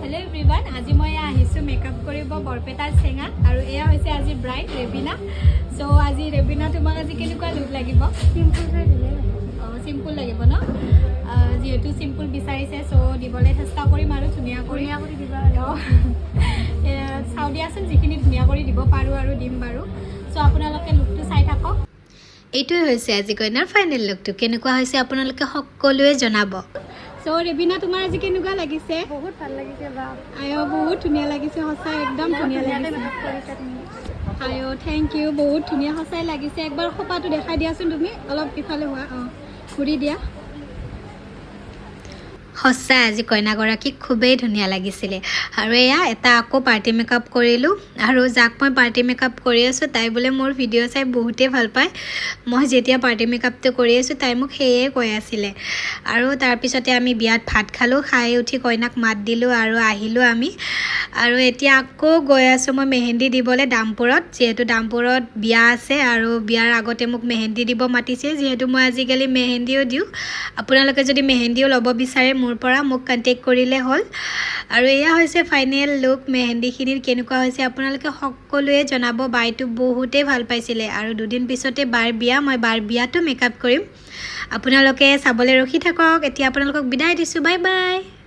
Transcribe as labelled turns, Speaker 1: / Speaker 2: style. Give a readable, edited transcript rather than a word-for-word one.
Speaker 1: hello everyone আজি মই আহিছো মেকআপ কৰিব বৰপেটাৰ চেঙা আৰু এয়া হৈছে আজি ব্ৰাইড ৰেবিনা সো আজি ৰেবিনা তোমাক আজি কেনেকুৱা লুক লাগিব সিম্পল লাগিব ন যেহেতু সিম্পল বিচাৰিছে সো দিবলৈ চেষ্টা কৰিম আৰু ধুনিয়া কৰি দিবা চাও দিয়াচোন যিখিনি ধুনিয়া কৰি দিব পাৰো আৰু দিম বাৰু সো আপোনালোকে লুকটো চাই থাকক
Speaker 2: এইটোৱে হৈছে আজি কইনাৰ ফাইনেল লুকটো কেনেকুৱা হৈছে আপোনালোকে সকলোৱে জনাব
Speaker 1: সো ৰেবিনা তোমাৰ আজি কেনেকুৱা লাগিছে
Speaker 3: বহুত ভাল লাগিছে বা
Speaker 1: আয়ো বহুত ধুনিয়া লাগিছে সঁচা একদম ধুনিয়া লাগিছে আয়ো থ্যাংক ইউ বহুত ধুনিয়া সঁচাই লাগিছে একবাৰ খোপাটো দেখাই দিয়াচোন তুমি অলপ ইফালে হোৱা ঘূৰি দিয়া
Speaker 2: সঁচা আজি কইনাগৰাকী খুবেই ধুনীয়া লাগিছিলে আৰু এয়া এটা আকৌ পাৰ্টি মেকআপ কৰিলোঁ আৰু যাক মই পাৰ্টি মেকআপ কৰি আছোঁ তাই বোলে মোৰ ভিডিঅ' চাই বহুতেই ভাল পায় মই যেতিয়া পাৰ্টি মেকআপটো কৰি আছোঁ তাই মোক সেয়ে কৈ আছিলে আৰু তাৰপিছতে আমি বিয়াত ভাত খালোঁ খাই উঠি কইনাক মাত দিলোঁ আৰু আহিলোঁ আমি আৰু এতিয়া আকৌ গৈ আছোঁ মই মেহেন্দি দিবলৈ দামপুৰত যিহেতু দামপুৰত বিয়া আছে আৰু বিয়াৰ আগতে মোক মেহেন্দি দিব মাতিছে যিহেতু মই আজিকালি মেহেন্দিও দিওঁ আপোনালোকে যদি মেহেন্দিও ল'ব বিচাৰে মোৰ পৰা মোক কন্টেক্ট কৰিলে হ'ল আৰু এয়া হৈছে ফাইনেল লুক মেহেন্দিখিনিৰ কেনেকুৱা হৈছে আপোনালোকে সকলোৱে জনাব বাইটো বহুতেই ভাল পাইছিলে আৰু দুদিন পিছতে বাৰ বিয়া মই বাৰ বিয়াটো মেকআপ কৰিম আপোনালোকে চাবলৈ ৰখি থাকক এতিয়া আপোনালোকক বিদায় দিছোঁ বাই বাই